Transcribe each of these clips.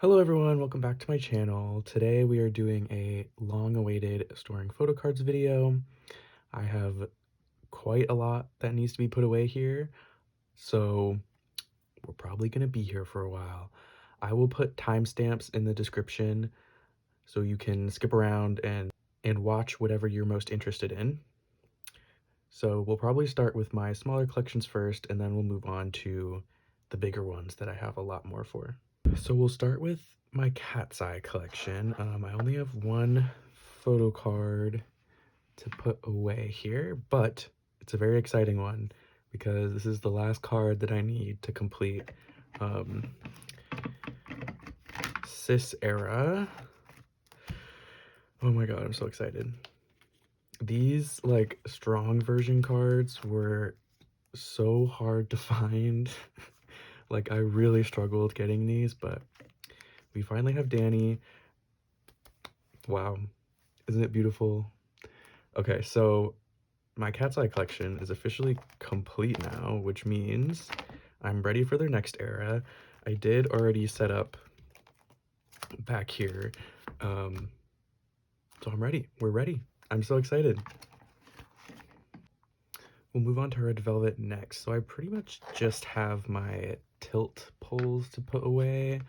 Hello everyone, welcome back to my channel. Today we are doing a long-awaited storing photo cards video. I have quite a lot that needs to be put away here, so we're probably going to be here for a while. I will put timestamps in the description so you can skip around and watch whatever you're most interested in. So we'll probably start with my smaller collections first, and then we'll move on to the bigger ones that I have a lot more for. So we'll start with my katseye collection. I only have one photo card to put away here, but it's a very exciting one because this is the last card that I need to complete Cis era. Oh my god, I'm so excited. These like strong version cards were so hard to find. Like I really struggled getting these, but we finally have Danny. Wow, isn't it beautiful? Okay, so my katseye collection is officially complete now, which means I'm ready for their next era. I did already set up back here, so I'm ready. We're ready. I'm so excited. We'll move on to red velvet next. So I pretty much just have my tilt pulls to put away.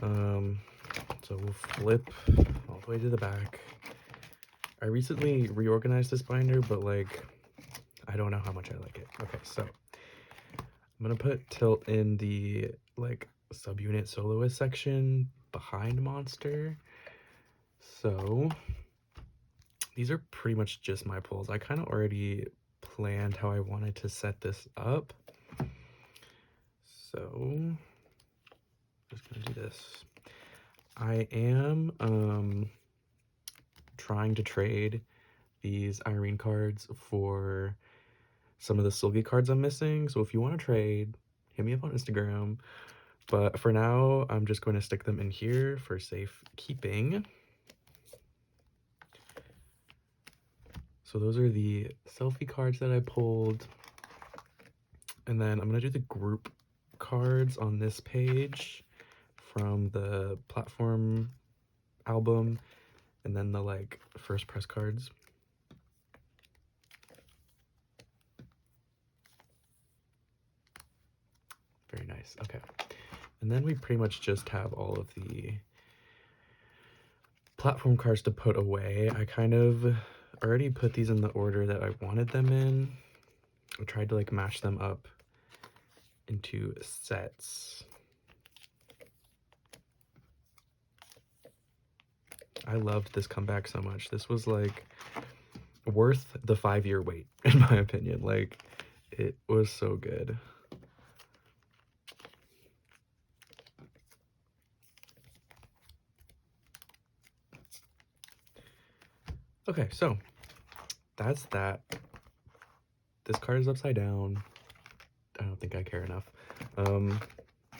So we'll flip all the way to the back. I recently reorganized this binder, but like, I don't know how much I like it. Okay, so I'm gonna put tilt in the like subunit soloist section behind monster. So these are pretty much just my pulls. I kind of already planned how I wanted to set this up. So just gonna do this. I am trying to trade these Irene cards for some of the Silgi cards I'm missing. So if you want to trade, hit me up on Instagram. But for now, I'm just going to stick them in here for safe keeping. So those are the selfie cards that I pulled. And then I'm going to do the group cards on this page from the platform album, and then the like first press cards. Very nice. Okay. And then we pretty much just have all of the platform cards to put away. I kind of already put these in the order that I wanted them in. I tried to like match them up into sets. I loved this comeback so much. This was like worth the 5-year wait, in my opinion. Like, it was so good. Okay, so that's that. This card is upside down. I don't think I care enough.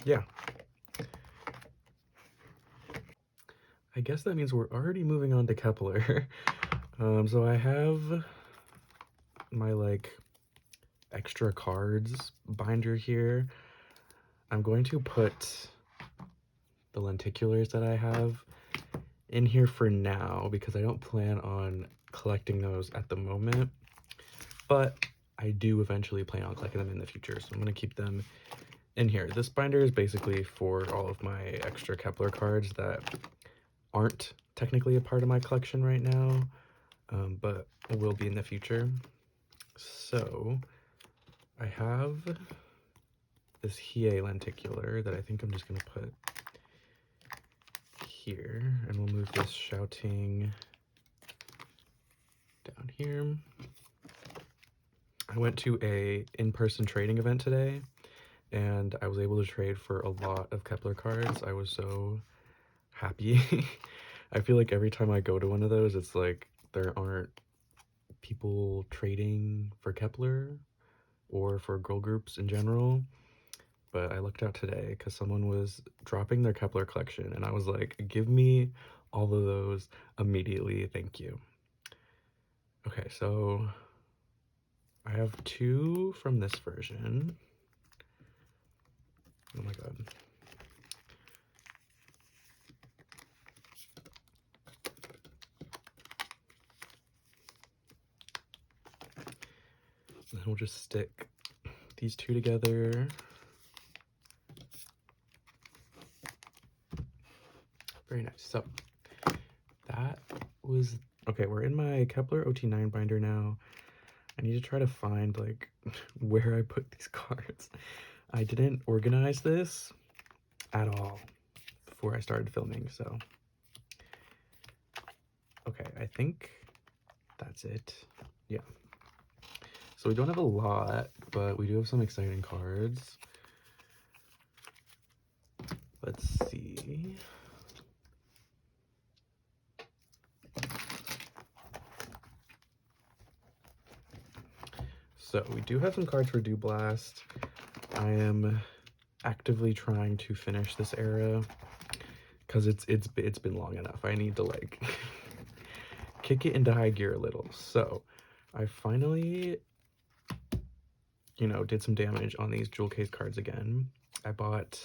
Yeah. I guess that means we're already moving on to kep1er. So I have my like extra cards binder here. I'm going to put the lenticulars that I have in here for now because I don't plan on collecting those at the moment, but I do eventually plan on collecting them in the future, so I'm going to keep them in here. This binder is basically for all of my extra kep1er cards that aren't technically a part of my collection right now, but will be in the future. So I have this Hiei lenticular that I think I'm just going to put here, and we'll move this shouting down here. I went to a in-person trading event today, and I was able to trade for a lot of kep1er cards. I was so happy. I feel like every time I go to one of those, it's like there aren't people trading for kep1er or for girl groups in general. But I looked out today because someone was dropping their kep1er collection, and I was like, give me all of those immediately, thank you. Okay, so I have 2 from this version. Oh my god. And we'll just stick these two together. Very nice. So that was okay. We're in my Kep1er OT9 binder now. I need to try to find like where I put these cards. I didn't organize this at all before I started filming, so okay, I think that's it. Yeah. So we don't have a lot, but we do have some exciting cards. Let's see. So we do have some cards for Do Blast. I am actively trying to finish this era because it's been long enough. I need to like kick it into high gear a little. So I finally, you know, did some damage on these jewel case cards again. I bought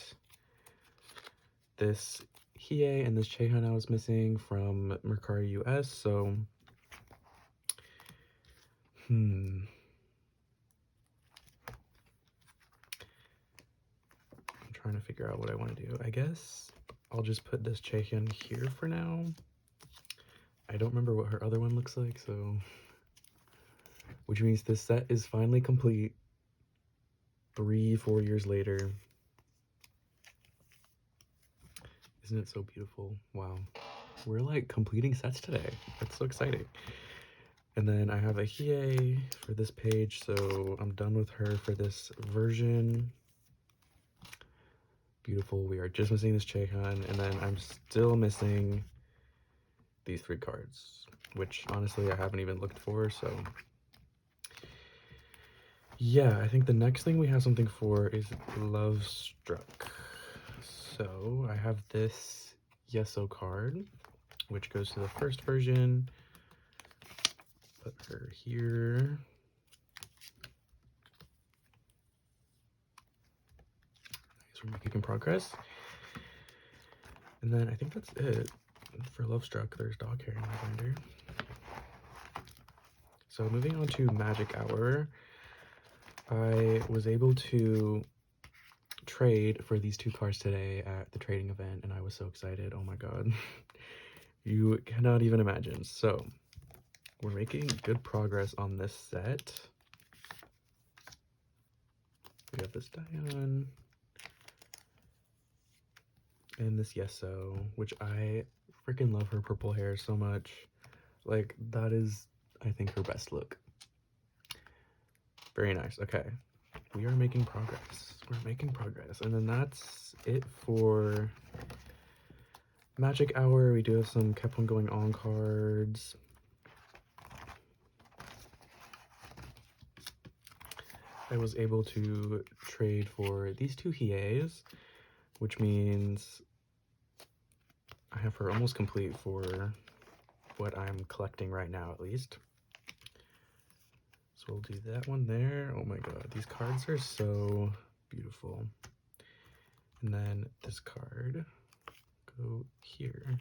this Hiei and this Chehan I was missing from Mercari US, so I'm trying to figure out what I want to do. I guess I'll just put this Chehan here for now. I don't remember what her other one looks like, so which means this set is finally complete 3-4 years later. Isn't it so beautiful? Wow. We're like completing sets today. That's so exciting. And then I have a Hiei for this page, so I'm done with her for this version. Beautiful. We are just missing this Chehan, and then I'm still missing these 3 cards, which honestly I haven't even looked for, so yeah, I think the next thing we have something for is Love Struck. So I have this Yeso card, which goes to the first version. Put her here. Nice, we're making progress. And then I think that's it for Love Struck. There's dog hair in my binder. So moving on to Magic Hour, I was able to trade for these 2 cards today at the trading event, and I was so excited. Oh my god. You cannot even imagine. So we're making good progress on this set. We have this Dion and this Yeso, which I freaking love her purple hair so much. Like, that is, I think, her best look. Very nice. Okay, we are making progress. We're making progress. And then that's it for Magic Hour. We do have some Kep1er going on cards. I was able to trade for these 2 Hieis, which means I have her almost complete for what I'm collecting right now, at least. So we'll do that one there. Oh my god, these cards are so beautiful. And then this card, go here.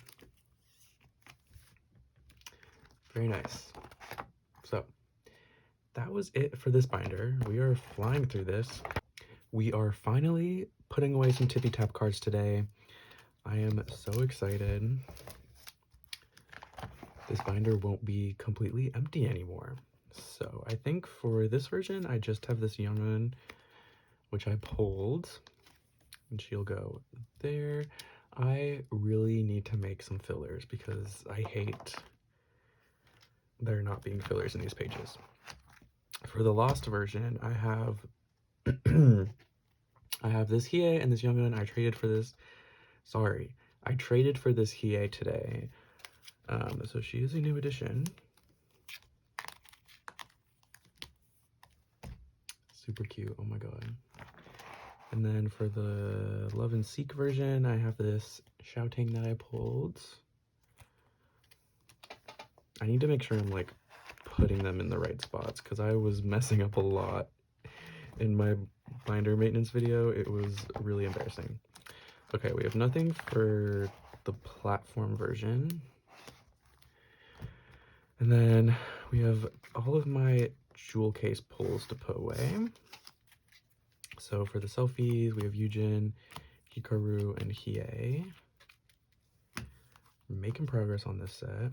Very nice. So that was it for this binder. We are flying through this. We are finally putting away some tippy tap cards today. I am so excited. This binder won't be completely empty anymore. So I think for this version, I just have this young one, which I pulled, and she'll go there. I really need to make some fillers because I hate there not being fillers in these pages. For the Lost version, I have I have this Hiei and this young one. I traded for this. Sorry, I traded for this Hiei today. So she is a new addition. Super cute. Oh my god. And then for the Love and Seek version, I have this Shouting that I pulled. I need to make sure I'm like putting them in the right spots because I was messing up a lot in my binder maintenance video. It was really embarrassing. Okay, we have nothing for the platform version. And then we have all of my jewel case pulls to put away. So for the selfies, we have Yujin, Hikaru, and Hiei. Making progress on this set.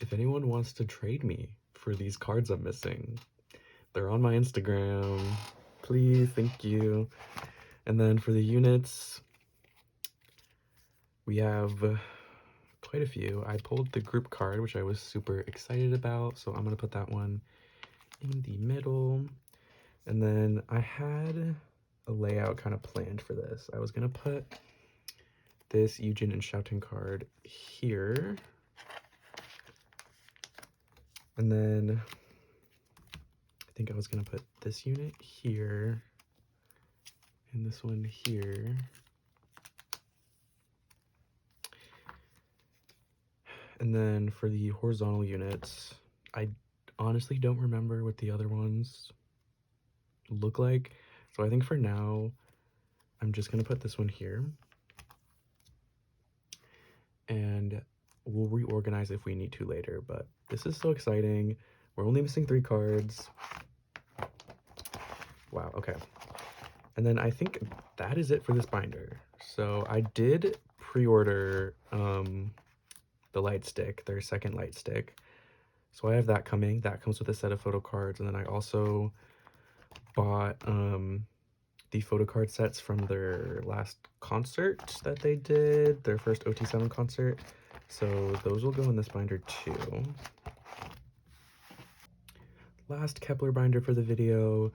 If anyone wants to trade me for these cards I'm missing, they're on my Instagram. Please, thank you. And then for the units, we have quite a few. I pulled the group card, which I was super excited about, so I'm gonna put that one in the middle. And then I had a layout kind of planned for this. I was gonna put this Yujin and Shouting card here. And then I think I was gonna put this unit here and this one here. And then for the horizontal units, I honestly don't remember what the other ones look like. So I think for now, I'm just gonna put this one here. And we'll reorganize if we need to later, but this is so exciting. We're only missing 3 cards. Wow, okay. And then I think that is it for this binder. So I did pre-order the light stick, their second light stick. So I have that coming. That comes with a set of photo cards. And then I also bought the photo card sets from their last concert that they did, their first OT7 concert. So those will go in this binder too. Last kep1er binder for the video.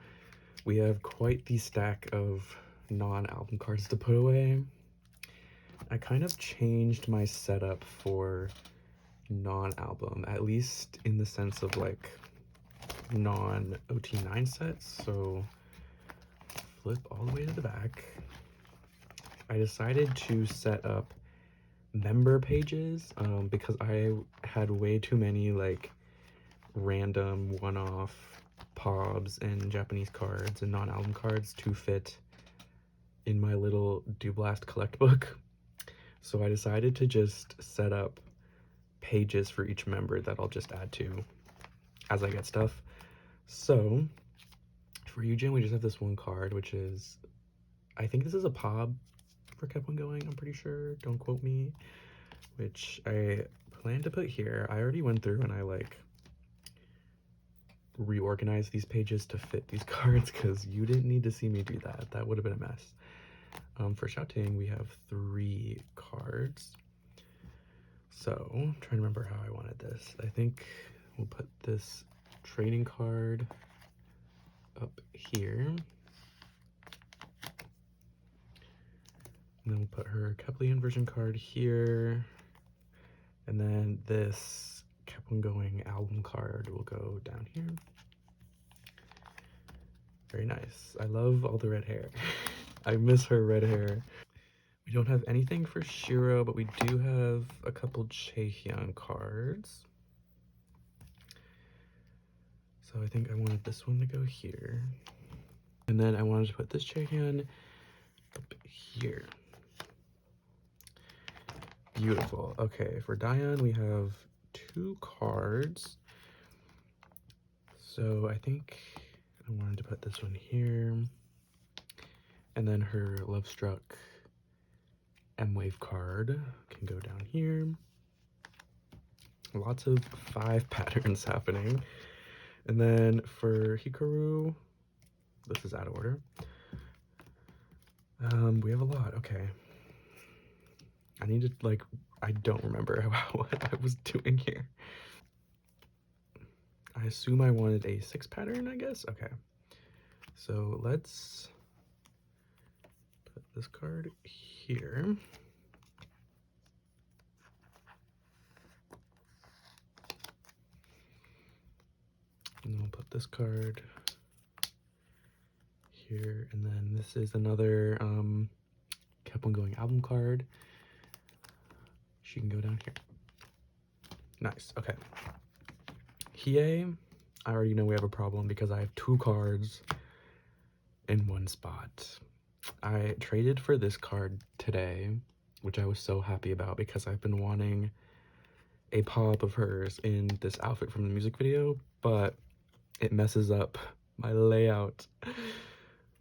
We have quite the stack of non-album cards to put away. I kind of changed my setup for non-album, at least in the sense of like non-OT9 sets. So flip all the way to the back. I decided to set up member pages because I had way too many like random one-off POBs and Japanese cards and non-album cards to fit in my little Do Blast collect book. So I decided to just set up pages for each member that I'll just add to as I get stuff. So for Yujin, we just have this one card, which is, I think this is a POB for kep1er going, I'm pretty sure, don't quote me, which I plan to put here. I already went through and I like reorganized these pages to fit these cards because you didn't need to see me do that. That would have been a mess. For Shouting, we have 3 cards. So I'm trying to remember how I wanted this. I think we'll put this training card up here. And then we'll put her kep1er inversion card here. And then this kep1er going album card will go down here. Very nice. I love all the red hair. I miss her red hair. We don't have anything for Shiro, but we do have a couple Chaehyun cards. So I think I wanted this one to go here. And then I wanted to put this Chaehyun up here. Beautiful. Okay, for Dion, we have 2 cards. So I think I wanted to put this one here. And then her Love Struck M-Wave card can go down here. Lots of 5 patterns happening. And then for Hikaru, this is out of order. We have a lot, okay. I need to, like, I don't remember what I was doing here. I assume I wanted a 6 pattern, I guess? Okay. So let's put this card here. And then we'll put this card here. And then this is another kep1er going album card. She can go down here. Nice, okay. Hiei, I already know we have a problem because I have 2 cards in one spot. I traded for this card today, which I was so happy about because I've been wanting a pop of hers in this outfit from the music video, but it messes up my layout.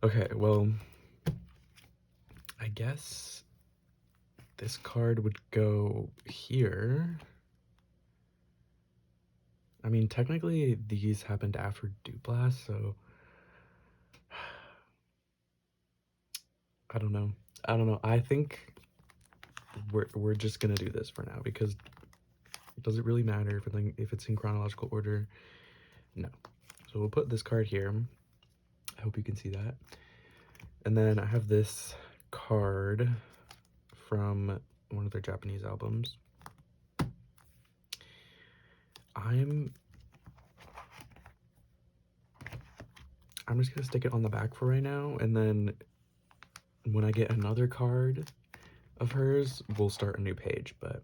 Okay, well, I guess this card would go here. I mean, technically these happened after Dublast, so I don't know. I think we're just gonna do this for now because does it really matter if it's in chronological order? No. So we'll put this card here. I hope you can see that. And then I have this card from one of their Japanese albums. I'm just gonna stick it on the back for right now, and then when I get another card of hers, we'll start a new page, but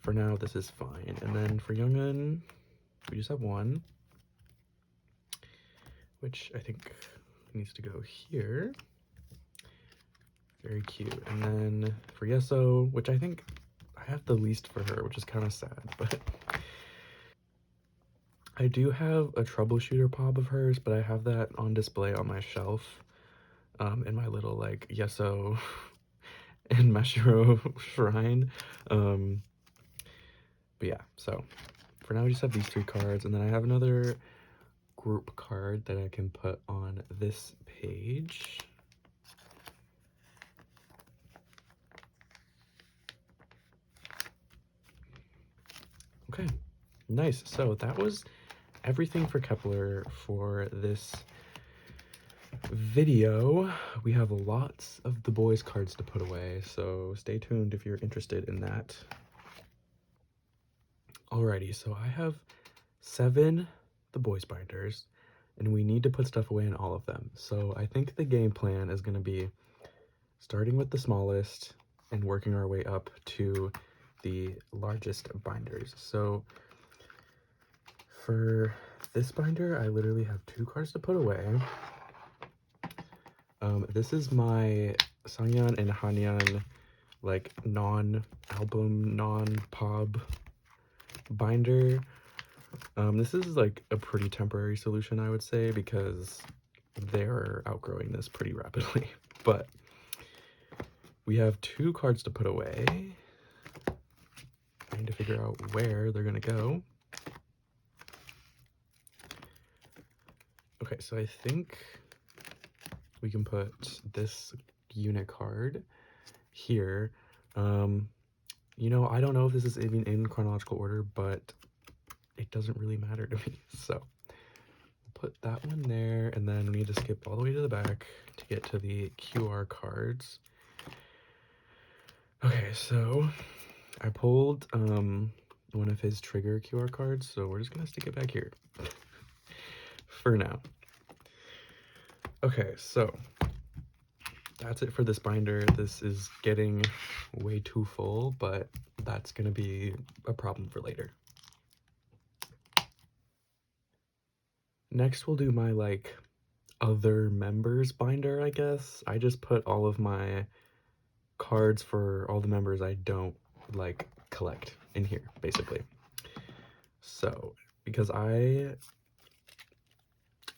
for now this is fine. And then for Youngun, we just have one, which I think needs to go here. Very cute. And then for Yeso, which I think I have the least for her, which is kind of sad, but I do have a troubleshooter pop of hers, but I have that on display on my shelf in my little like Yeso and Mashiro shrine. But yeah, so for now we just have these 3 cards, and then I have another group card that I can put on this page. Okay, nice. So that was everything for kep1er for this video. We have lots of the boys cards to put away, so stay tuned if you're interested in that. Alrighty, so I have 7 the boys binders, and we need to put stuff away in all of them. So I think the game plan is going to be starting with the smallest and working our way up to the largest binders. So for this binder, I literally have 2 cards to put away. This is my Sangyeon and Hanyeon, like non-album, non-pop binder. This is like a pretty temporary solution, I would say, because they're outgrowing this pretty rapidly. But we have 2 cards to put away. I need to figure out where they're gonna go. Okay, so I think we can put this unit card here. You know, I don't know if this is even in chronological order, but it doesn't really matter to me. So put that one there, and then we need to skip all the way to the back to get to the QR cards. Okay, so I pulled one of his trigger QR cards, so we're just gonna stick it back here for now. Okay, so that's it for this binder. This is getting way too full, but that's gonna be a problem for later. Next, we'll do my like other members binder, I guess. I just put all of my cards for all the members I don't like collect in here, basically. So because I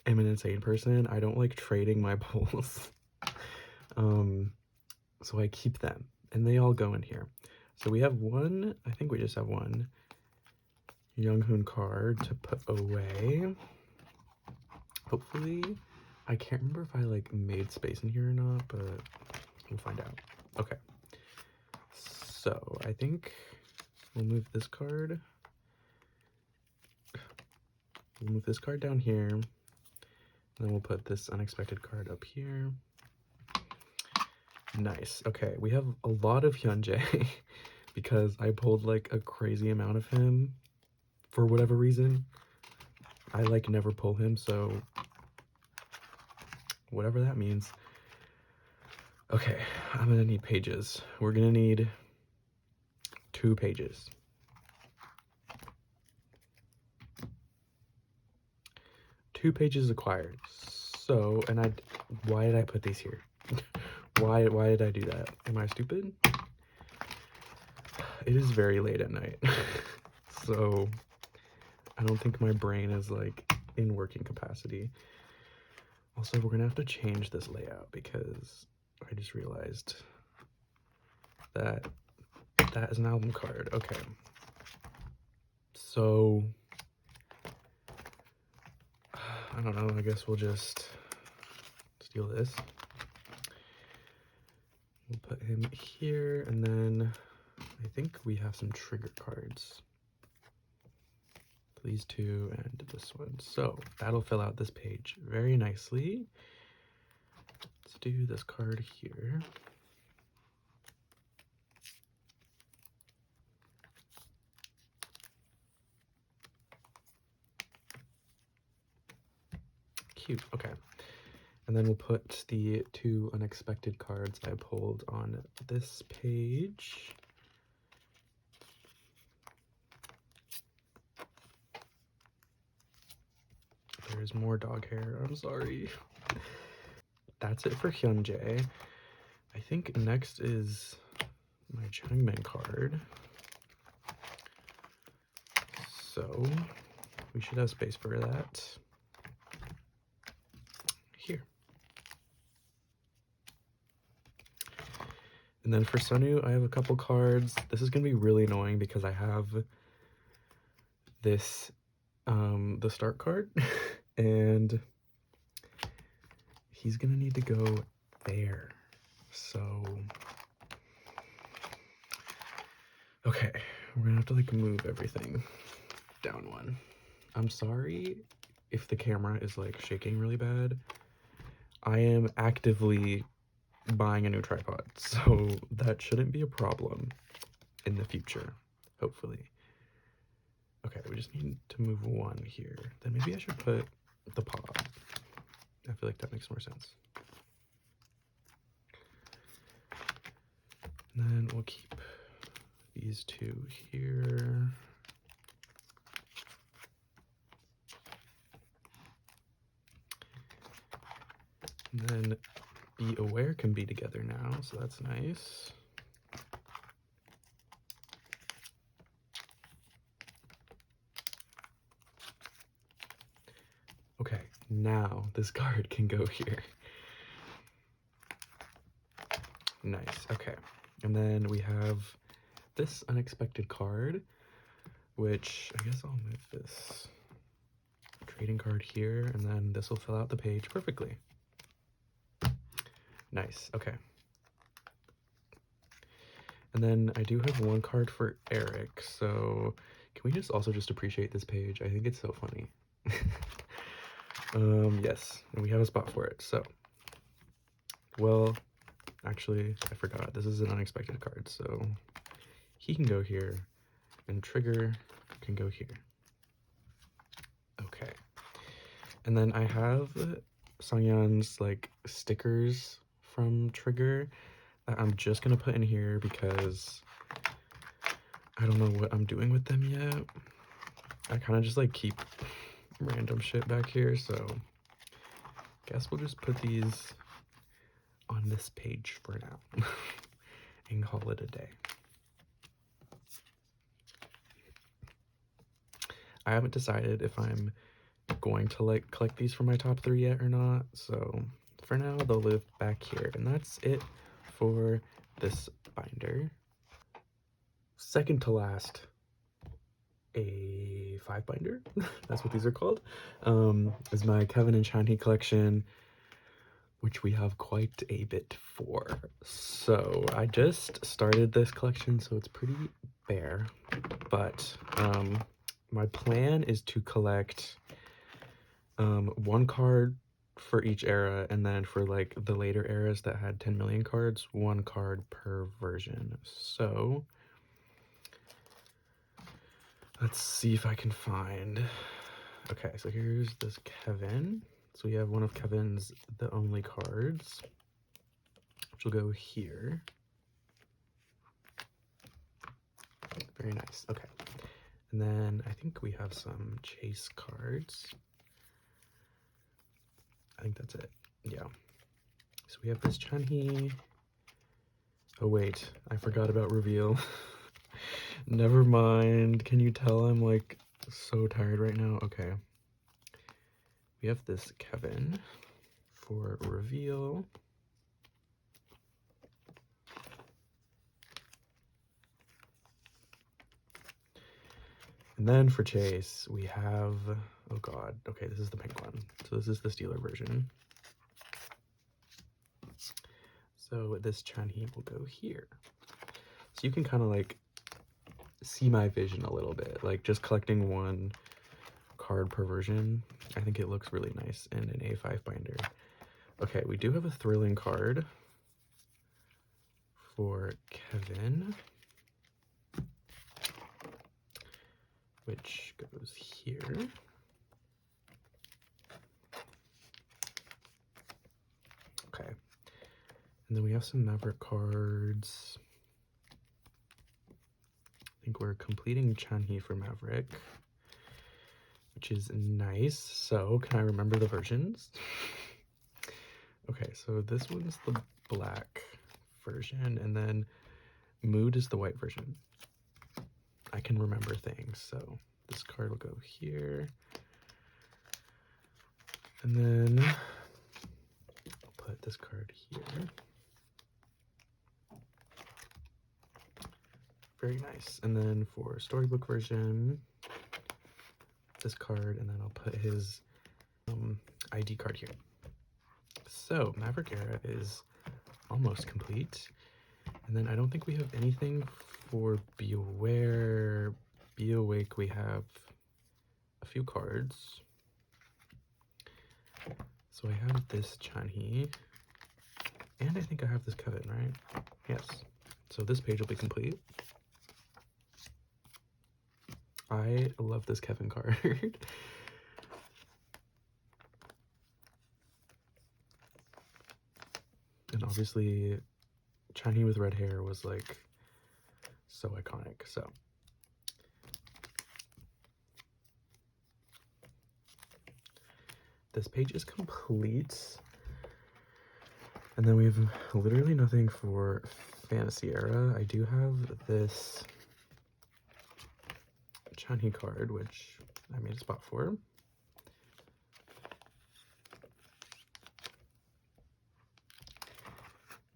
am an insane person, I don't like trading my pulls. So I keep them, and they all go in here. So we have one, I think we just have one Younghoon card to put away. Hopefully, I can't remember if I like made space in here or not, but we'll find out. Okay, so I think we'll move this card. We'll move this card down here, and then we'll put this unexpected card up here. Nice. Okay, we have a lot of Hyunjae because I pulled like a crazy amount of him for whatever reason. I like never pull him, so whatever that means. Okay, I'm gonna need pages. We're gonna need 2 pages. 2 pages acquired. So, and why did I put these here? Why did I do that? Am I stupid? It is very late at night. So, I don't think my brain is like in working capacity. Also, we're gonna have to change this layout because I just realized that that is an album card. Okay. So, I don't know, I guess we'll just steal this. We'll put him here, and then I think we have some trigger cards. These two and this one. So that'll fill out this page very nicely. Let's do this card here. Cute, okay. And then we'll put the 2 unexpected cards I pulled on this page. There's more dog hair, I'm sorry. That's it for Hyunjae. I think next is my Changmin card. So we should have space for that. Here. And then for Sunwoo, I have a couple cards. This is gonna be really annoying because I have this, the start card, and he's gonna need to go there. So, okay, we're gonna have to like move everything down one. I'm sorry if the camera is like shaking really bad. I am actively buying a new tripod, so that shouldn't be a problem in the future, hopefully. Okay, we just need to move one here. Then maybe I should put the pod. I feel like that makes more sense. And then we'll keep these 2 here. And then Be Aware can be together now, so that's nice. Okay, now this card can go here. Nice, okay. And then we have this unexpected card, which I guess I'll move this trading card here, and then this will fill out the page perfectly. Nice, okay. And then I do have one card for Eric, so can we just also just appreciate this page? I think it's so funny. Yes, and we have a spot for it, so. Well, actually, I forgot. This is an unexpected card, so he can go here, and Trigger can go here. Okay. And then I have Sangyeon's, like, stickers from Trigger that I'm just gonna put in here because I don't know what I'm doing with them yet. I kind of just, like, keep random shit back here, so guess we'll just put these on this page for now and call it a day. I haven't decided if I'm going to like collect these for my top 3 yet or not, so for now they'll live back here, and that's it for this binder. Second to last, a 5 binder, that's what these are called, is my Kevin and Shiny collection, which we have quite a bit for. So I just started this collection, so it's pretty bare, but my plan is to collect 1 card for each era, and then for like the later eras that had 10 million cards, 1 card per version. So let's see if I can find. Okay, so here's this Kevin. So we have one of Kevin's The Only cards, which will go here. Very nice. Okay. And then I think we have some chase cards. think that's it. Yeah. So we have this Chunhee. Oh wait, I forgot about reveal. Never mind. Can you tell I'm like so tired right now? Okay. We have this Kevin for reveal. And then for Chase, we have, oh god, okay, this is the pink one. So this is the Steeler version. So this Chunhee will go here. So you can kind of like see my vision a little bit, like just collecting one card per version. I think it looks really nice in an A5 binder. Okay, we do have a thrilling card for Kevin, which goes here. Okay, and then we have some Maverick cards. I think we're completing Chunhee for Maverick, which is nice. So can I remember the versions? Okay, so this one's the black version, and then Mood is the white version. I can remember things, so this card will go here. And then I'll put this card here. Very nice. And then for storybook version, this card, and then I'll put his ID card here. So Maverick Era is almost complete. And then I don't think we have anything for Be Aware. Be Awake, we have a few cards. So I have this Chunhee, and I think I have this Kevin, right? Yes. So this page will be complete. I love this Kevin card. And obviously, Chunhee with red hair was like so iconic. So this page is complete. And then we have literally nothing for Fantasy Era. I do have this Chunhee card, which I made a spot for.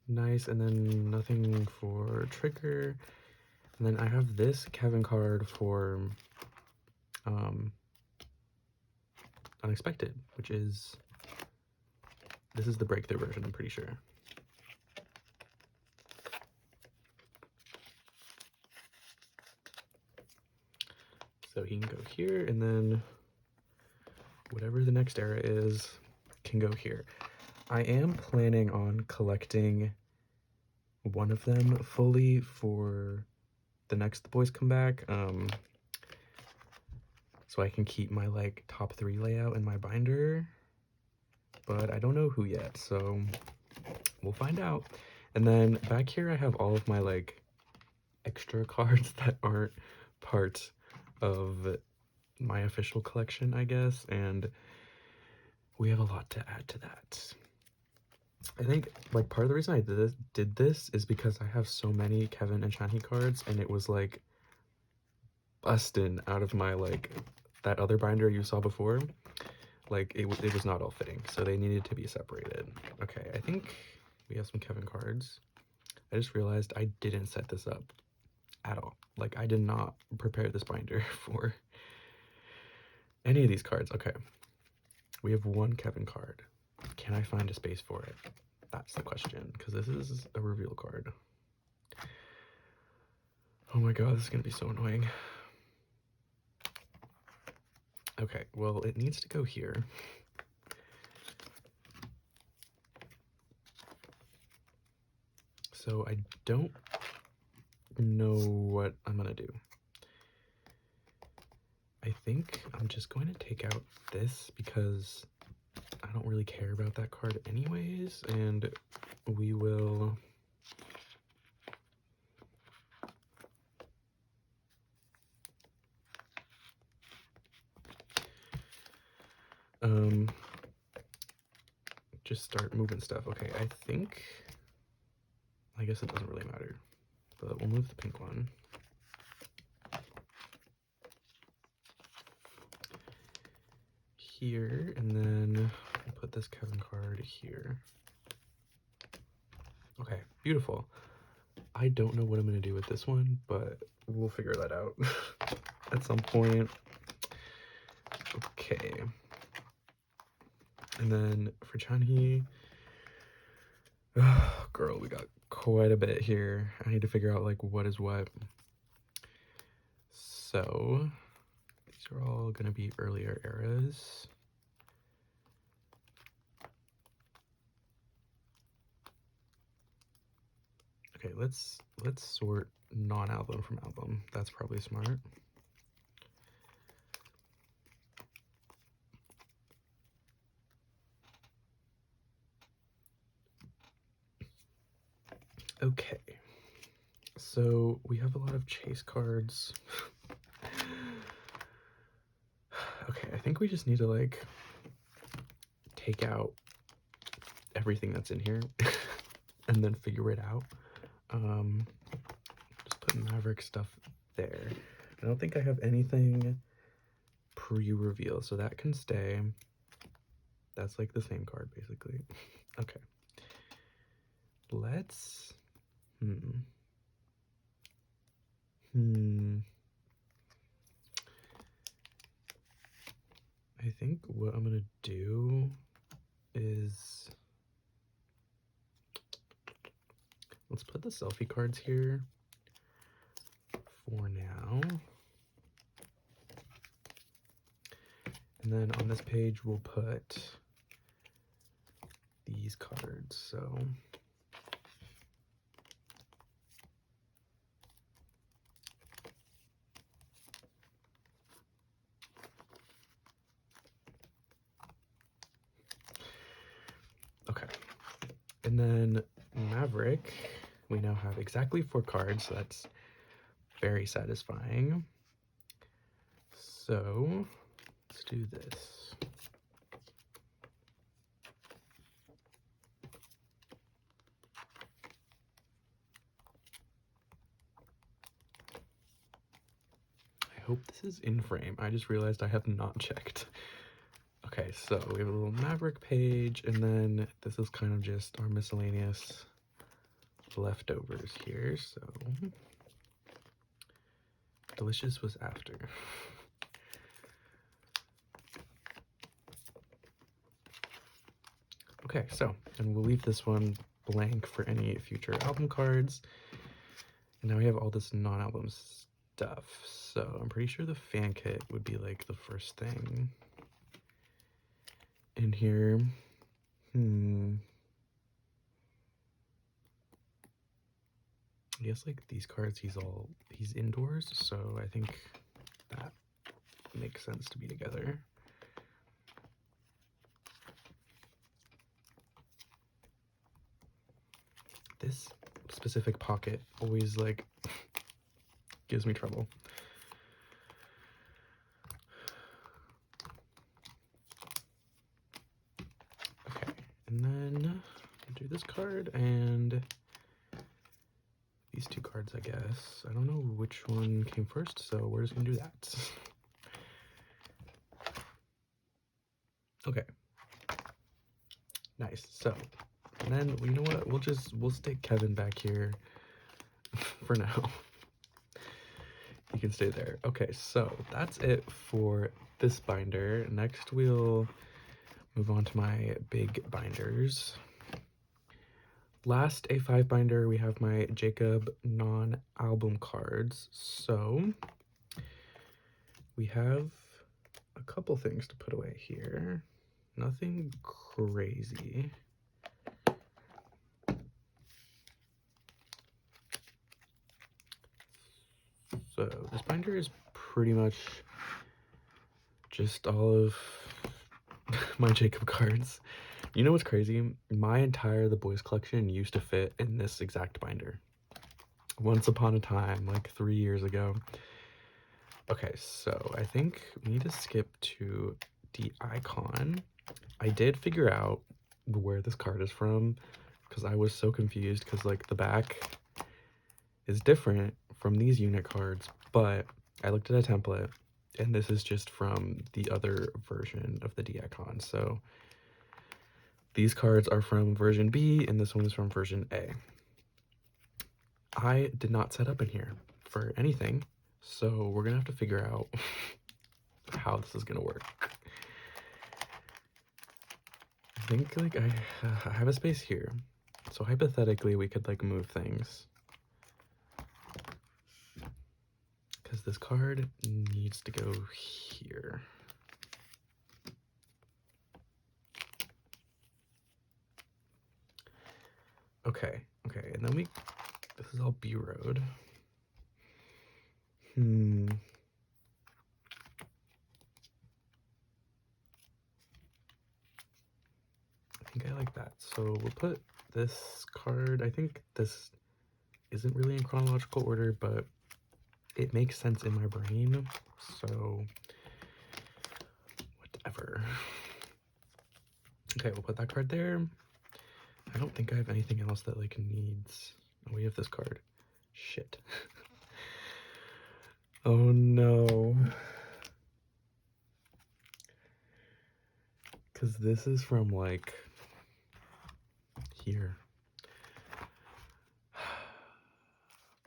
Nice, and then nothing for Trigger. And then I have this Kevin card for Unexpected, which is, this is the breakthrough version, I'm pretty sure. So he can go here, and then whatever the next era is can go here. I am planning on collecting one of them fully for the next The Boys Come Back, so I can keep my like top 3 layout in my binder, but I don't know who yet, so we'll find out. And then back here I have all of my like extra cards that aren't part of my official collection, I guess, and we have a lot to add to that. I think like part of the reason I did this is because I have so many Kevin and Chunhee cards, and it was like busting out of my like that other binder you saw before. Like it was not all fitting, so they needed to be separated. Okay, I think we have some Kevin cards. I just realized I didn't set this up at all. Like I did not prepare this binder for any of these cards. Okay, we have one Kevin card. Can I find a space for it? That's the question, because this is a reveal card. Oh my god, this is gonna be so annoying. Okay, well, it needs to go here. So I don't know what I'm gonna do. I think I'm just going to take out this because I don't really care about that card anyways, and we will just start moving stuff. Okay, I guess it doesn't really matter, but we'll move the pink one. Here, and then we'll put this Kevin card here. Okay, beautiful. I don't know what I'm going to do with this one, but we'll figure that out at some point. Okay. And then for Chanhee, girl, we got quite a bit here. I need to figure out like what is what. So these are all going to be earlier eras. Okay, let's sort non-album from album. That's probably smart. Okay, so we have a lot of chase cards. Okay, I think we just need to like take out everything that's in here and then figure it out. Just put Maverick stuff there. I don't think I have anything pre-reveal, so that can stay. That's like the same card basically. Okay. Let's I think what I'm gonna do is let's put the selfie cards here for now. And then on this page we'll put these cards. So okay. And then Maverick, we now have exactly 4 cards, so that's very satisfying. So let's do this. I hope this is in frame. I just realized I have not checked. Okay, so we have a little Maverick page, and then this is kind of just our miscellaneous leftovers here. So Delicious was after. Okay, so, and we'll leave this one blank for any future album cards. And now we have all this non-album stuff. So I'm pretty sure the fan kit would be like the first thing in here. I guess like these cards, he's indoors, so I think that makes sense to be together. This specific pocket always like gives me trouble. Okay, and then I'll do this card and these 2 cards, I guess. I don't know which one came first, so we're just gonna do that. Okay. Nice. So, and then, you know what? We'll stick Kevin back here for now. He can stay there. Okay, so that's it for this binder. Next, we'll move on to my big binders. Last A5 binder, we have my Jacob non-album cards. So we have a couple things to put away here. Nothing crazy. So this binder is pretty much just all of my Jacob cards. You know what's crazy? My entire The Boys collection used to fit in this exact binder. Once upon a time, like 3 years ago. Okay, so I think we need to skip to the icon. I did figure out where this card is from, because I was so confused, because like the back is different from these unit cards, but I looked at a template and this is just from the other version of the Diacon. So these cards are from version B and this one is from version A. I did not set up in here for anything, so we're gonna have to figure out how this is gonna work. I think like I have a space here, so hypothetically we could like move things, because this card needs to go here. Okay, and then this is all B-road. I think I like that. So we'll put this card, I think this isn't really in chronological order, but it makes sense in my brain, so whatever. Okay, we'll put that card there. I don't think I have anything else that like needs, oh, we have this card. Shit. Oh no. Because this is from like here.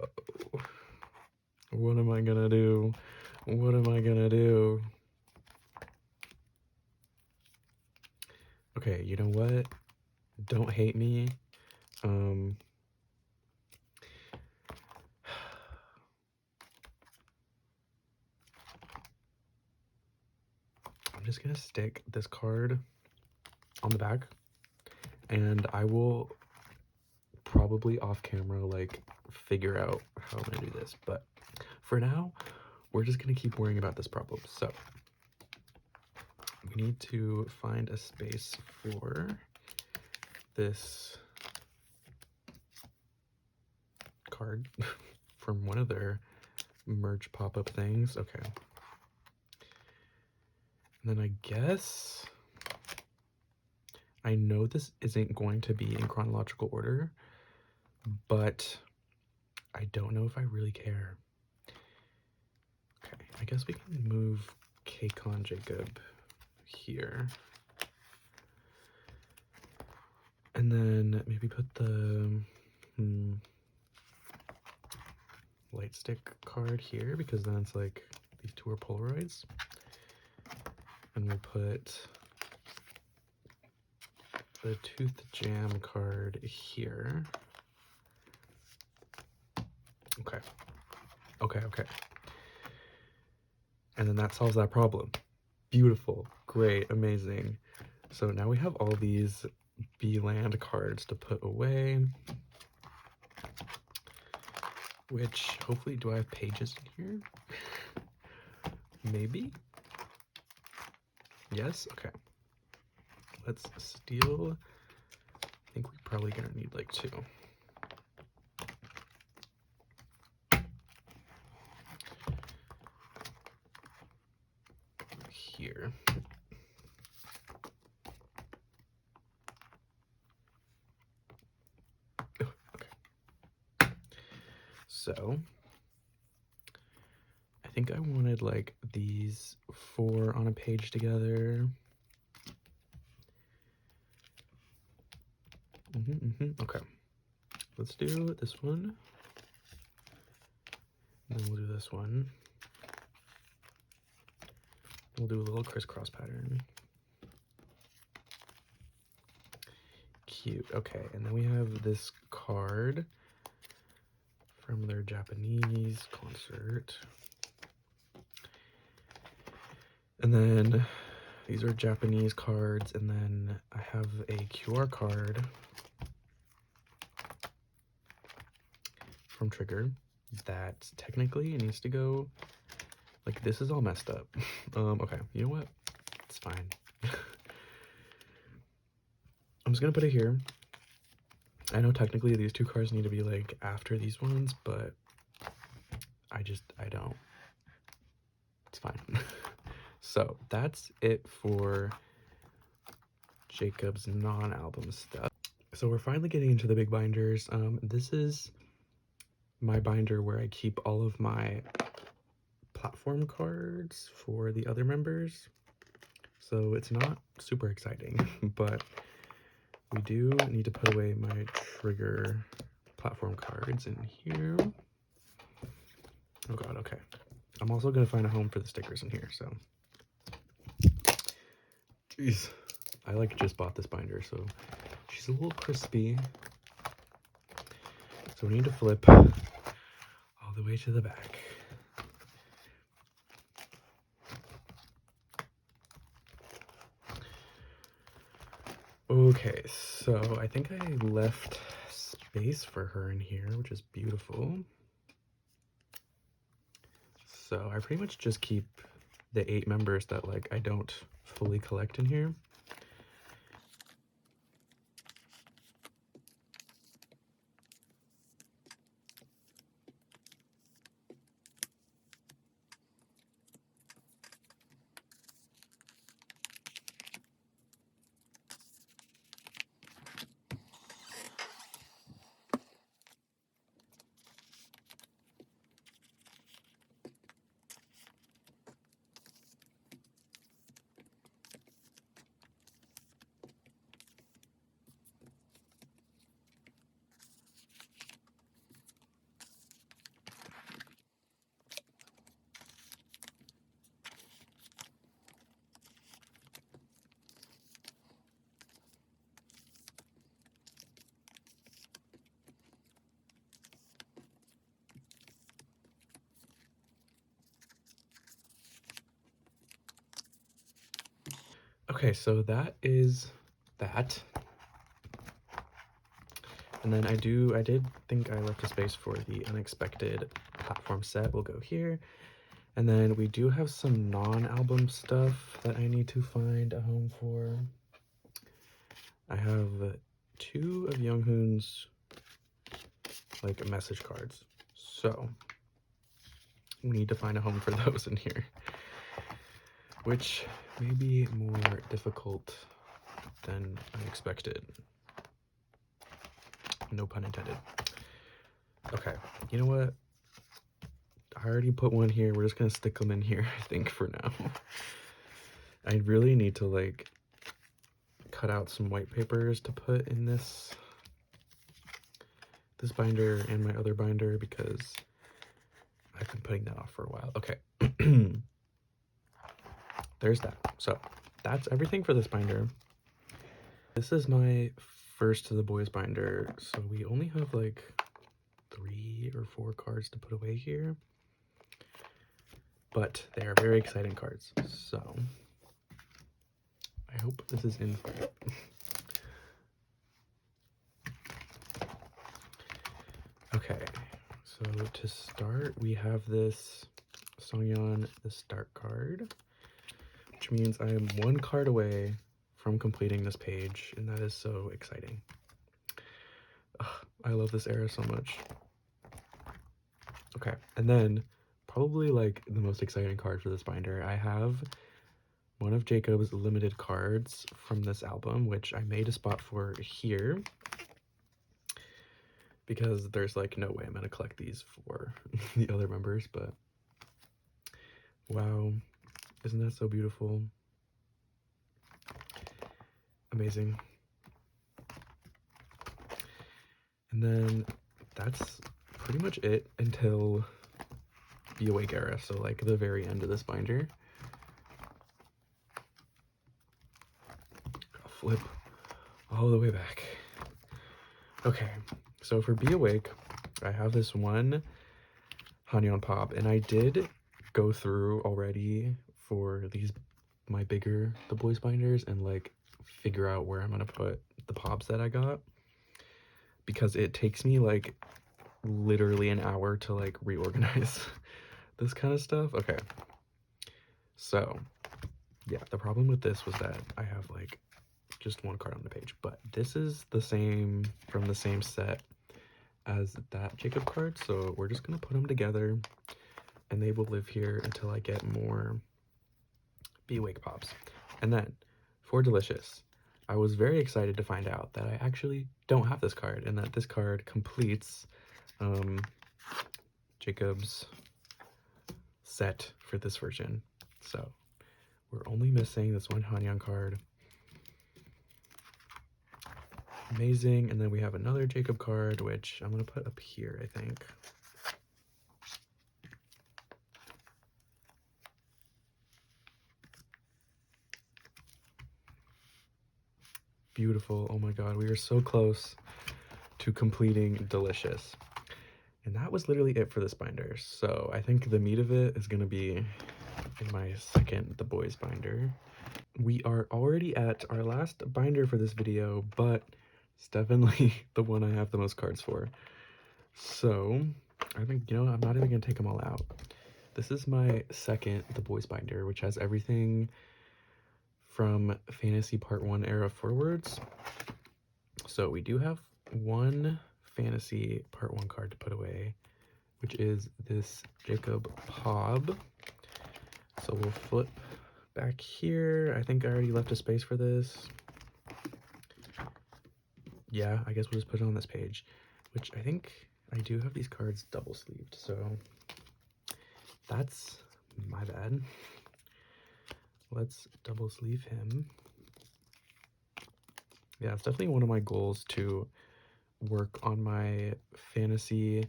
Uh-oh. What am I gonna do? What am I gonna do? Okay, you know what? Don't hate me. I'm just gonna stick this card on the back, and I will probably off camera like figure out how I'm gonna do this, but for now we're just gonna keep worrying about this problem. So we need to find a space for this card from one of their merge pop-up things. Okay, and then I guess I know this isn't going to be in chronological order, but I don't know if I really care. Okay, I guess we can move K-Con Jacob here. And then maybe put the light stick card here, because then it's like these two are Polaroids. And we'll put the Tooth Jam card here. Okay. And then that solves that problem. Beautiful, great, amazing. So now we have all these B-land cards to put away. Which, hopefully, do I have pages in here? Maybe? Yes? Okay. Let's steal. I think we're probably gonna need like 2. Here. Oh, okay. So I think I wanted like these 4 on a page together. Okay. Let's do this one. And then we'll do this one. We'll do a little crisscross pattern. Cute. Okay, and then we have this card from their Japanese concert. And then these are Japanese cards, and then I have a QR card from Trigger that technically needs to go, like, this is all messed up. Okay, you know what? It's fine. I'm just gonna put it here. I know technically these 2 cards need to be like after these ones, but I don't. It's fine. So that's it for Jacob's non-album stuff. So we're finally getting into the big binders. This is my binder where I keep all of my platform cards for the other members. So it's not super exciting, but we do need to put away my trigger platform cards in here. Oh god, okay. I'm also gonna find a home for the stickers in here, so. Jeez. I like just bought this binder, so she's a little crispy. So we need to flip all the way to the back. Okay, so I think I left space for her in here, which is beautiful. So I pretty much just keep the 8 members that like I don't fully collect in here. Okay, so that is that. And then I did think I left a space for the unexpected platform set. We'll go here. And then we do have some non-album stuff that I need to find a home for. I have 2 of Younghoon's like message cards. So we need to find a home for those in here, which may be more difficult than I expected. No pun intended. Okay, you know what? I already put one here. We're just gonna stick them in here, I think, for now. I really need to like cut out some white papers to put in this binder and my other binder because I've been putting that off for a while. Okay. There's that. So that's everything for this binder. This is my first to the boys binder, so we only have like 3 or 4 cards to put away here, but they are very exciting cards, so I hope this is in for you. Okay, so to start, we have this Songyeon the Start card, which means I am 1 card away from completing this page, and that is so exciting. Ugh, I love this era so much. Okay, and then probably like the most exciting card for this binder, I have one of Jacob's limited cards from this album, which I made a spot for here because there's like no way I'm gonna collect these for the other members, but wow, isn't that so beautiful? Amazing. And then that's pretty much it until Be Awake era, so like the very end of this binder. I'll flip all the way back. Okay, so for Be Awake, I have this one Hanyeon pop, and I did go through already for these my bigger the boys binders and like figure out where I'm gonna put the pops that I got, because it takes me like literally an hour to like reorganize this kind of stuff. Okay, so yeah, the problem with this was that I have like just 1 card on the page, but this is the same from the same set as that Jacob card, so we're just gonna put them together and they will live here until I get more Be Awake pops. And then for Delicious, I was very excited to find out that I actually don't have this card and that this card completes Jacob's set for this version. So we're only missing this one Hanyeon card. Amazing. And then we have another Jacob card, which I'm going to put up here, I think. Beautiful. Oh my god, we are so close to completing Delicious. And that was literally it for this binder. So I think the meat of it is going to be in my second The Boyz binder. We are already at our last binder for this video, but it's definitely the one I have the most cards for. So I think, you know, I'm not even going to take them all out. This is my second The Boyz binder, which has everything from Fantasy Part 1 era forwards. So we do have one Fantasy Part 1 card to put away, which is this Jacob Pob. So we'll flip back here. I think I already left a space for this. Yeah, I guess we'll just put it on this page, which I think I do have these cards double sleeved, so that's my bad. Let's double sleeve him. Yeah, it's definitely one of my goals to work on my Fantasy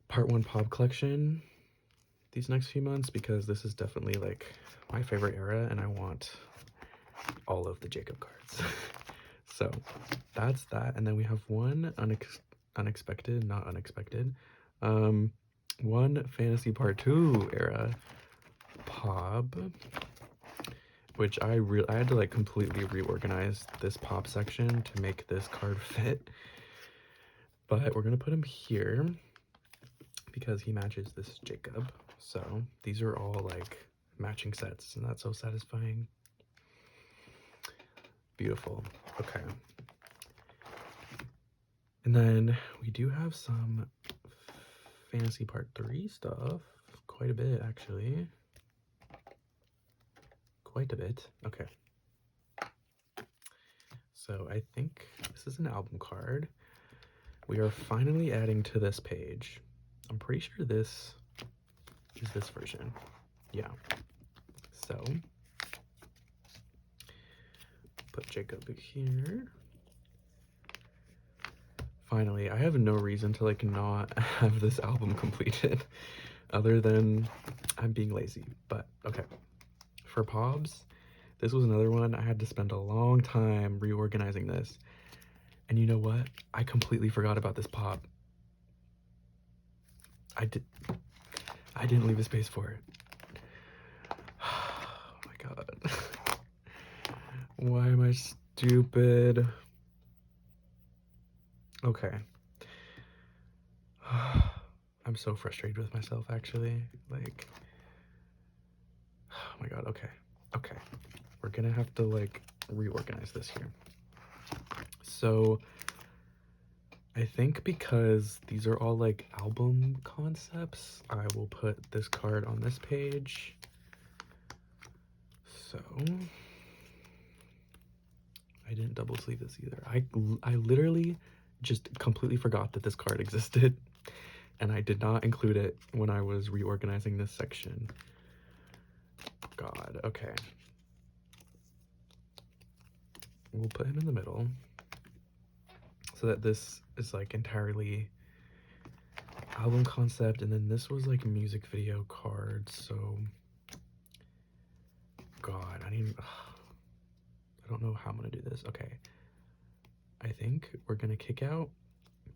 Part 1 Pop collection these next few months, because this is definitely like my favorite era and I want all of the Jacob cards. So that's that. And then we have one unexpected, not unexpected, one Fantasy Part 2 era Pop, which I had to like completely reorganize this pop section to make this card fit, but we're gonna put him here because he matches this Jacob. So these are all like matching sets, and that's so satisfying. Beautiful. Okay. And then we do have some Fantasy Part 3 stuff. Quite a bit, actually. Quite a bit. Okay. So I think this is an album card. We are finally adding to this page. I'm pretty sure this is this version. Yeah. So put Jacob here. Finally, I have no reason to like not have this album completed other than I'm being lazy, but okay. For Pobs, this was another one I had to spend a long time reorganizing this. And you know what? I completely forgot about this Pop. I didn't leave a space for it. Oh my god. Why am I stupid? Okay. I'm so frustrated with myself, actually. Like, oh my god, okay. Okay. We're gonna have to, like, reorganize this here. So, I think because these are all, like, album concepts, I will put this card on this page. So, I didn't double sleeve this either. I literally just completely forgot that this card existed, and I did not include it when I was reorganizing this section. God, okay. We'll put him in the middle so that this is like entirely album concept, and then this was like music video cards. So god, I don't know how I'm gonna do this. Okay, I think we're gonna kick out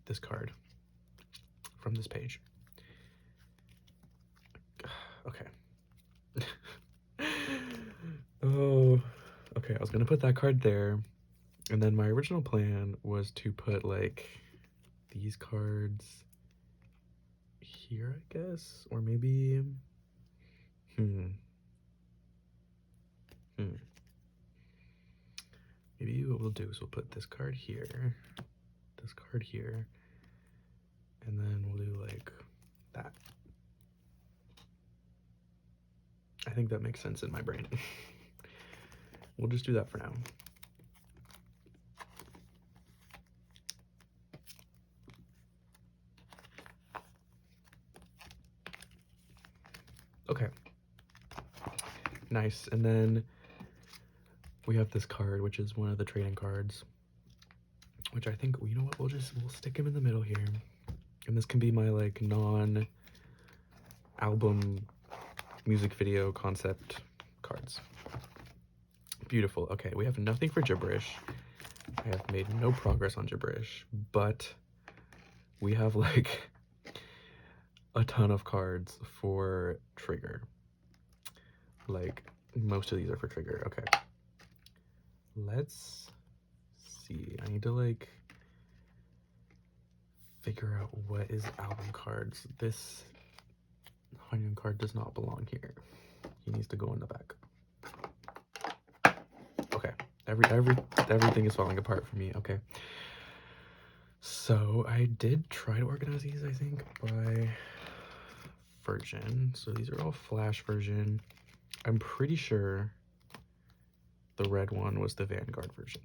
this card from this page. Okay. Oh, okay, I was gonna put that card there, and then my original plan was to put like these cards here, I guess, or maybe maybe what we'll do is we'll put this card here, and then we'll do like that. I think that makes sense in my brain. We'll just do that for now. Okay. Nice. And then we have this card, which is one of the trading cards, which I think, you know what, we'll stick him in the middle here. And this can be my like non-album music video concept cards. Beautiful. Okay, we have nothing for gibberish. I have made no progress on gibberish, but we have like a ton of cards for trigger. Like most of these are for trigger. Okay. Let's see. I need to like figure out what is album cards. This Hanyeon card does not belong here. He needs to go in the back. Okay. Everything is falling apart for me. Okay. So I did try to organize these, I think, by version. So these are all Flash version. I'm pretty sure the red one was the Vanguard version.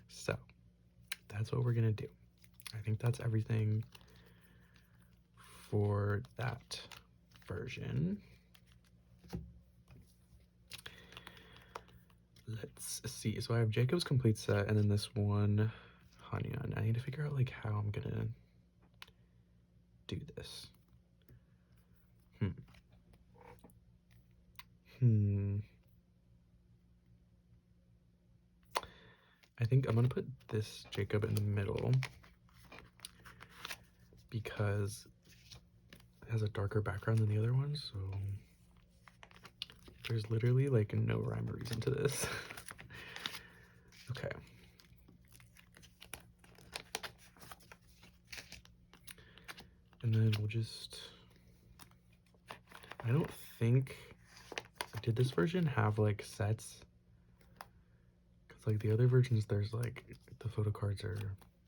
So that's what we're gonna do. I think that's everything for that version. Let's see. So I have Jacob's complete set and then this one Hanyeon. I need to figure out like how I'm gonna do this. I think I'm gonna put this Jacob in the middle because it has a darker background than the other one, so there's literally like no rhyme or reason to this. Okay. And then we'll just, I don't think, did this version have like sets? Because like the other versions, there's like, the photo cards are,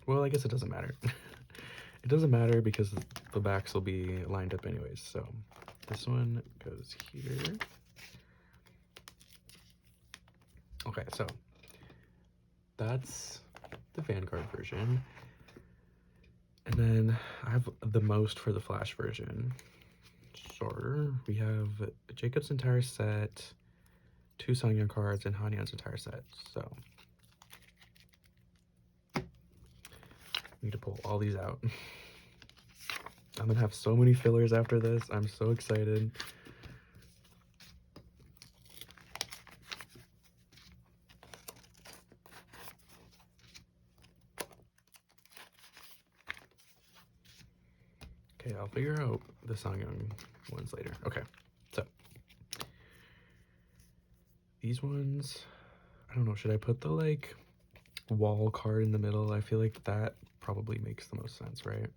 well, I guess it doesn't matter. It doesn't matter because the backs will be lined up anyways. So this one goes here. Okay, so that's the Vanguard version. And then I have the most for the Flash version. So we have Jacob's entire set, 2 Sangyeon cards, and Hanyeon's entire set. So I need to pull all these out. I'm gonna have so many fillers after this. I'm so excited. Okay, I'll figure out the Sangyeon ones later. Okay, so these ones, I don't know, should I put the like wall card in the middle? I feel like that probably makes the most sense, right?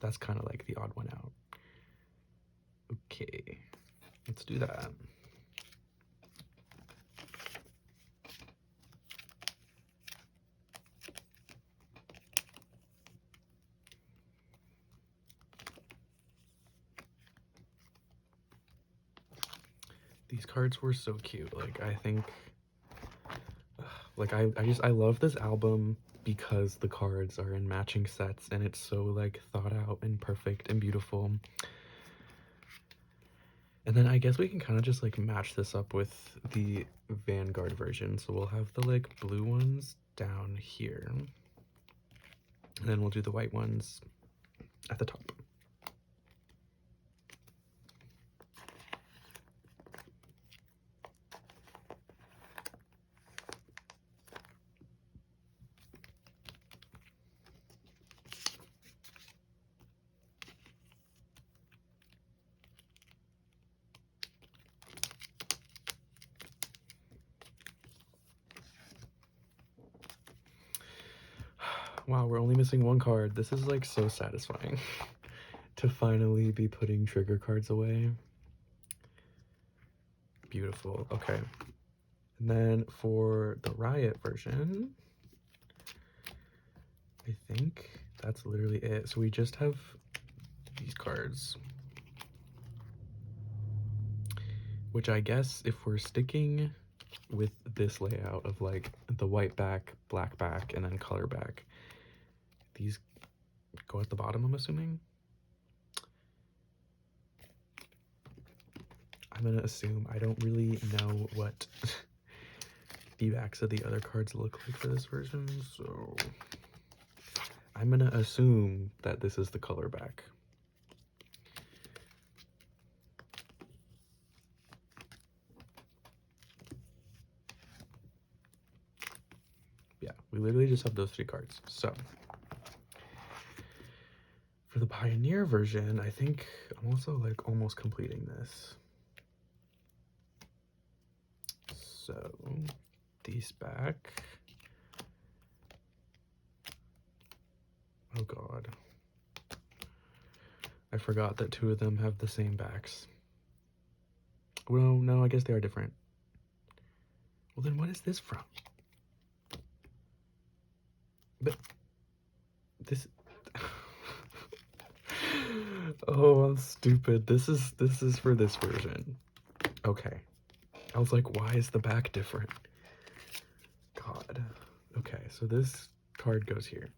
That's kind of like the odd one out. Okay, let's do that. These cards were so cute. Like, I think, like, I love this album because the cards are in matching sets and it's so like thought out and perfect and beautiful. And then I guess we can kind of just like match this up with the Vanguard version. So we'll have the like blue ones down here. And then we'll do the white ones at the top. Wow, we're only missing one card. This is like so satisfying to finally be putting trigger cards away. Beautiful. Okay. And then for the Riot version, I think that's literally it. So we just have these cards, which I guess if we're sticking with this layout of like the white back, black back, and then color back, these go at the bottom, I'm assuming. I'm gonna assume. I don't really know what the backs of the other cards look like for this version, so I'm gonna assume that this is the color back. Yeah, we literally just have those 3 cards. So for the Pioneer version, I think I'm also like almost completing this. So these back. Oh god. I forgot that 2 of them have the same backs. Well, no, I guess they are different. Well, then what is this from? But this oh, I'm stupid. This is for this version. Okay. I was like, why is the back different? God. Okay, so this card goes here.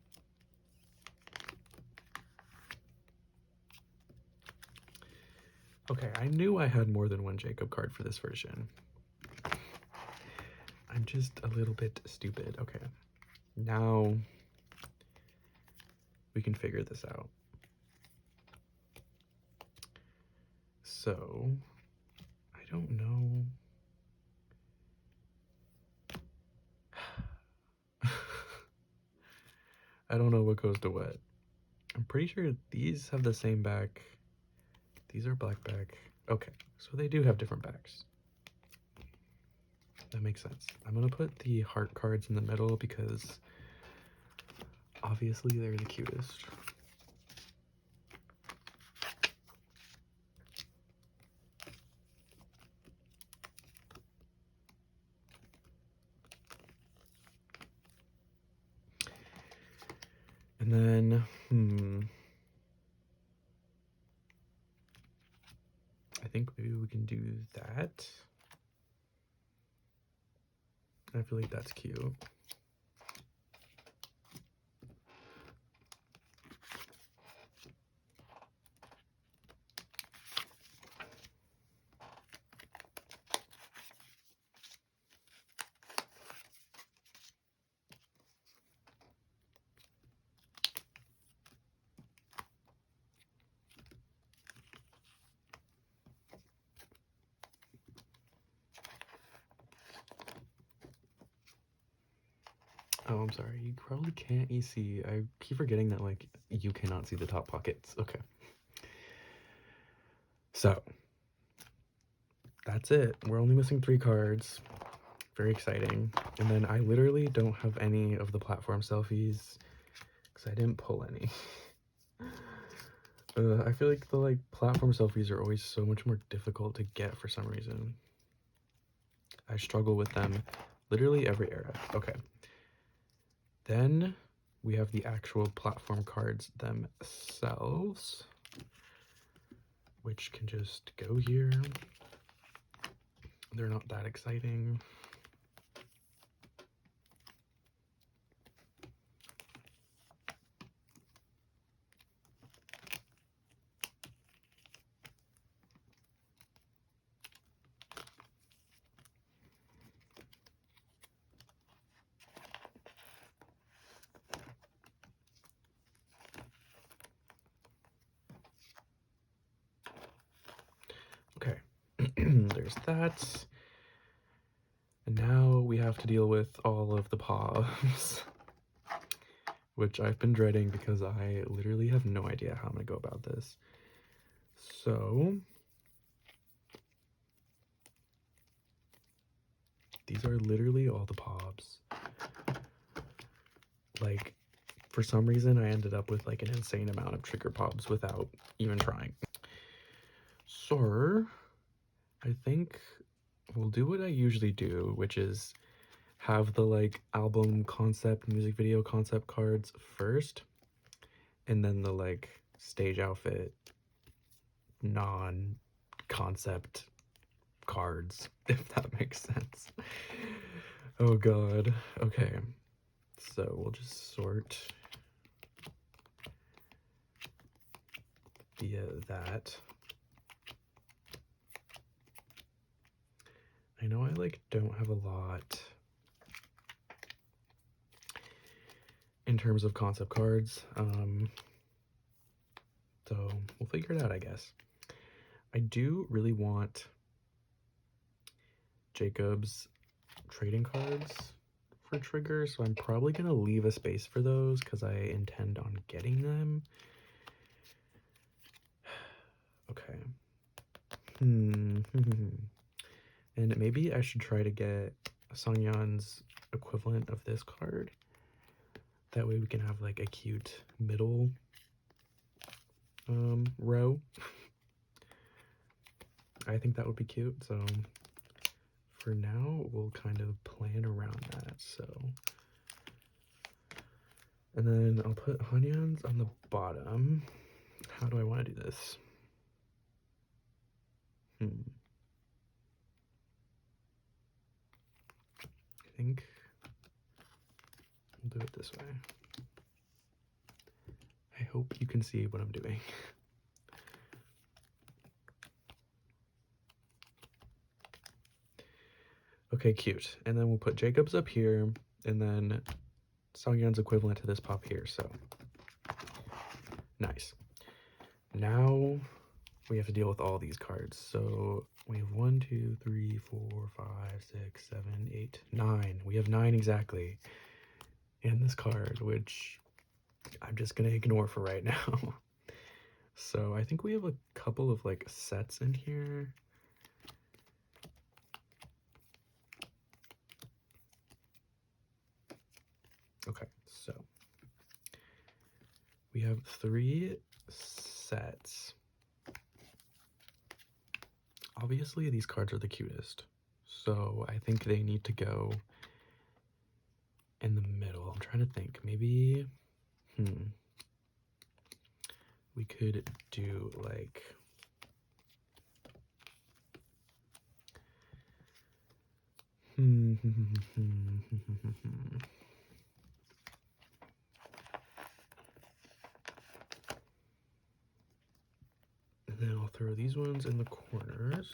Okay, I knew I had more than one Jacob card for this version. I'm just a little bit stupid. Okay, now we can figure this out. So, I don't know. I don't know what goes to what. I'm pretty sure these have the same back. These are black back. Okay, so they do have different backs. That makes sense. I'm gonna put the heart cards in the middle because obviously they're the cutest. And then, I think maybe we can do that. I feel like that's cute. Oh, I'm sorry. You probably can't see. I keep forgetting that, like, you cannot see the top pockets. Okay. So, that's it. We're only missing 3 cards. Very exciting. And then I literally don't have any of the platform selfies because I didn't pull any. I feel like the, like, platform selfies are always so much more difficult to get for some reason. I struggle with them literally every era. Okay. Then we have the actual platform cards themselves, which can just go here. They're not that exciting. Okay, there's that. And now we have to deal with all of the paws, which I've been dreading because I literally have no idea how I'm gonna go about this. So these are literally all the pobs. Like, for some reason, I ended up with like an insane amount of trigger pobs without even trying. So I think we'll do what I usually do, which is have the like album concept, music video concept cards first, and then the like stage outfit non-concept cards, if that makes sense. Oh god. Okay, so we'll just sort via that. I know I like don't have a lot in terms of concept cards, so we'll figure it out, I guess. I do really want Jacob's trading cards for trigger, so I'm probably going to leave a space for those because I intend on getting them. Okay. And maybe I should try to get Songyeon's equivalent of this card. That way we can have like a cute middle row. I think that would be cute, so for now we'll kind of plan around that. So, and then I'll put Hanyeon's on the bottom. How do I want to do this? I think we'll do it this way. I hope you can see what I'm doing. Okay, cute. And then we'll put Jacob's up here, and then Songyeon's equivalent to this pop here, so nice. Now we have to deal with all these cards. So we have 1, 2, 3, 4, 5, 6, 7, 8, 9. We have 9 exactly in this card, which I'm just gonna ignore for right now. So I think we have a couple of like sets in here. Okay, so we have 3 sets. Obviously these cards are the cutest, so I think they need to go in the middle. I'm trying to think, maybe we could do like and then I'll throw these ones in the corners.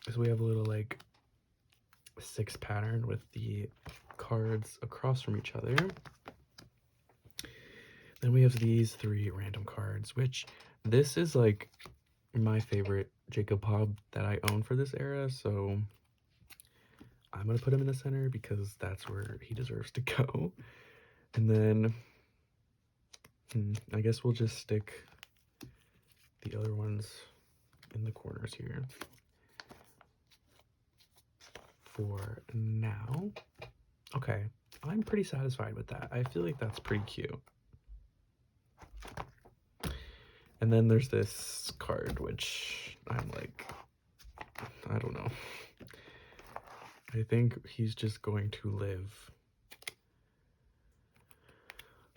So we have a little like 6 pattern with the cards across from each other. Then we have these 3 random cards, which this is like my favorite Jacob Pop that I own for this era, so I'm gonna put him in the center because that's where he deserves to go. And then I guess we'll just stick the other ones in the corners here for now. Okay, I'm pretty satisfied with that. I feel like that's pretty cute. And then there's this card, which I'm like, I don't know. I think he's just going to live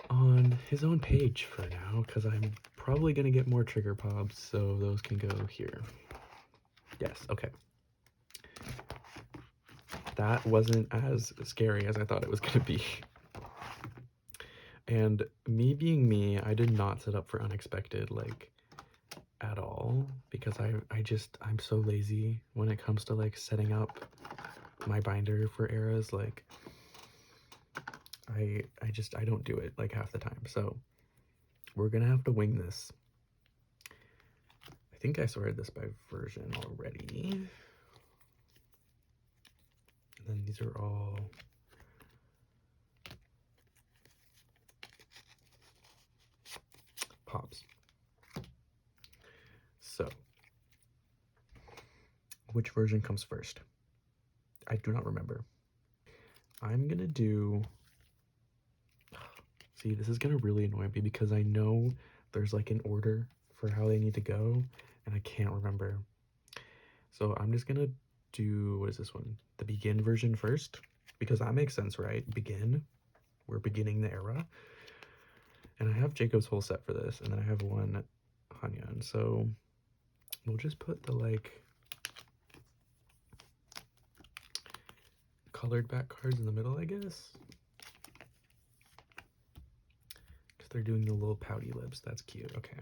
on his own page for now, because I'm probably going to get more trigger pops, so those can go here. Yes, okay. That wasn't as scary as I thought it was going to be. And me being me, I did not set up for unexpected, like, at all, because I'm so lazy when it comes to, like, setting up my binder for eras. Like, I don't do it, like, half the time, so we're gonna have to wing this. I think I sorted this by version already. And then these are all pops. So, which version comes first? I do not remember. I'm gonna do... See, this is gonna really annoy me because I know there's like an order for how they need to go, and I can't remember. So I'm just gonna do, what is this one? The begin version first, because that makes sense, right? Begin. We're beginning the era. And I have Jacob's whole set for this, and then I have one Hanyeon. So we'll just put the like colored back cards in the middle, I guess. Because they're doing the little pouty lips. That's cute. Okay.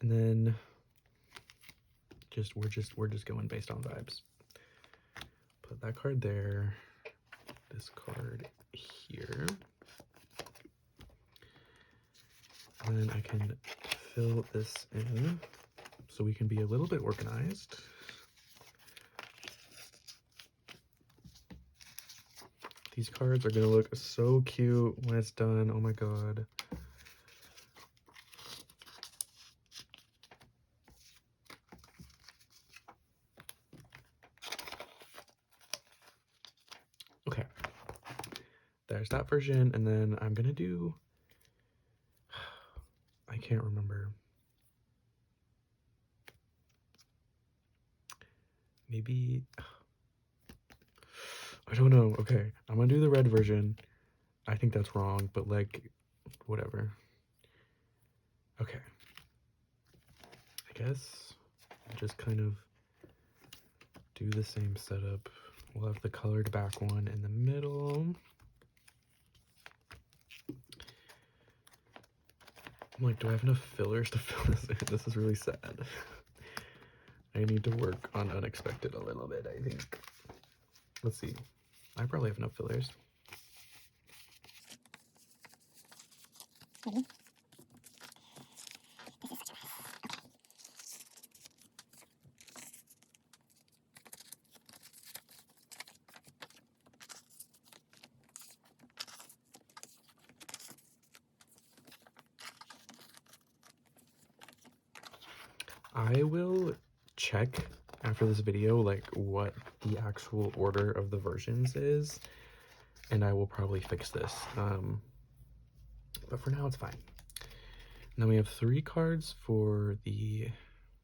And then we're just going based on vibes. Put that card there, this card here. And then I can fill this in so we can be a little bit organized. These cards are gonna look so cute when it's done. Oh my god. Okay. There's that version, and then I'm gonna do, I can't remember. Maybe, I don't know. Okay, I'm gonna do the red version. I think that's wrong, but like, whatever. Okay. I guess just kind of do the same setup. We'll have the colored back one in the middle. I'm like, do I have enough fillers to fill this in? This is really sad. I need to work on unexpected a little bit, I think. Let's see. I probably have enough fillers. Maybe. I will check after this video like what the actual order of the versions is, and I will probably fix this. But for now it's fine. Now we have 3 cards for the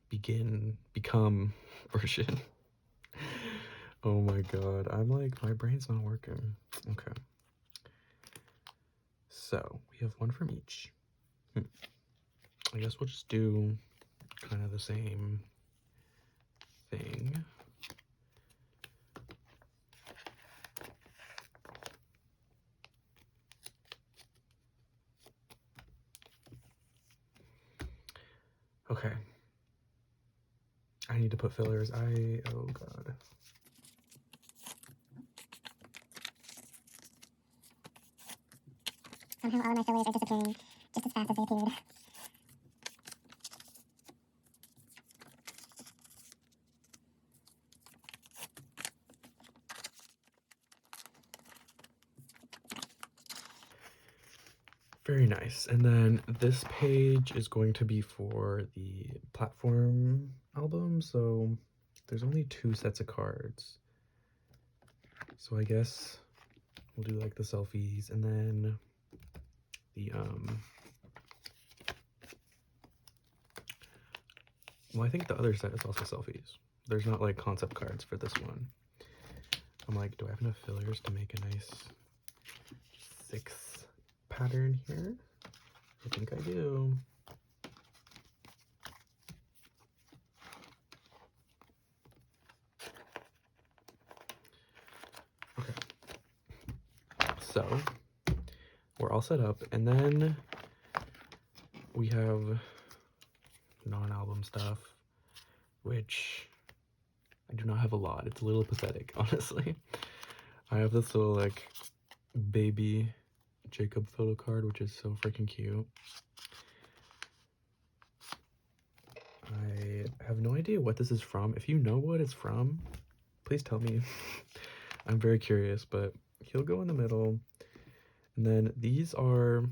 become version. Oh my god, I'm like, my brain's not working. Okay. So we have 1 from each. I guess we'll just do kind of the same thing. Okay. I need to put fillers. Oh god. Somehow all of my fillers are disappearing just as fast as they appeared. Very nice. And then this page is going to be for the platform album, so there's only 2 sets of cards. So I guess we'll do like the selfies and then the well, I think the other set is also selfies. There's not like concept cards for this one. I'm like, do I have enough fillers to make a nice 6 pattern here? I think I do. Okay. So we're all set up, and then we have non-album stuff, which I do not have a lot. It's a little pathetic, honestly. I have this little like baby Jacob photo card, which is so freaking cute. I have no idea what this is from. If you know what it's from, please tell me. I'm very curious, but he'll go in the middle. And then these are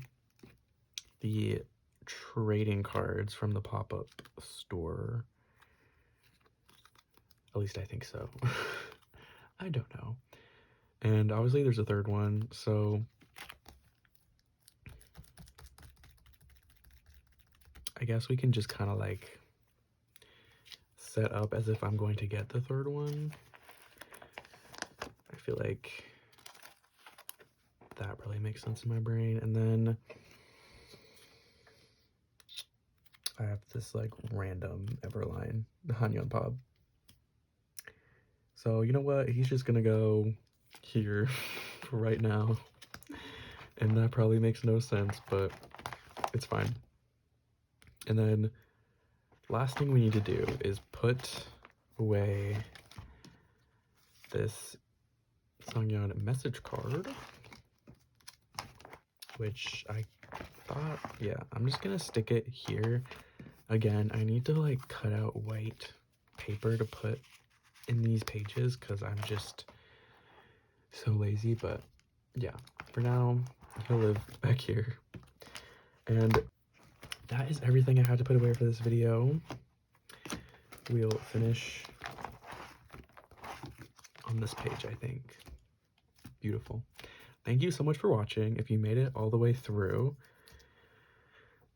the trading cards from the pop-up store. At least I think so. I don't know. And obviously there's a third one, so I guess we can just kind of like set up as if I'm going to get the third one. I feel like that really makes sense in my brain. And then I have this like random Everline, the Hanyeon Pop. So you know what? He's just gonna go here for right now. And that probably makes no sense, but it's fine. And then last thing we need to do is put away this Sangyeon message card, which I thought, yeah, I'm just gonna stick it here. Again, I need to like cut out white paper to put in these pages because I'm just so lazy, but yeah, for now, he'll live back here. And that is everything I had to put away for this video. We'll finish on this page, I think. Beautiful. Thank you so much for watching. If you made it all the way through,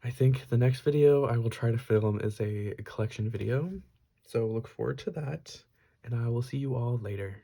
I think the next video I will try to film is a collection video. So look forward to that, and I will see you all later.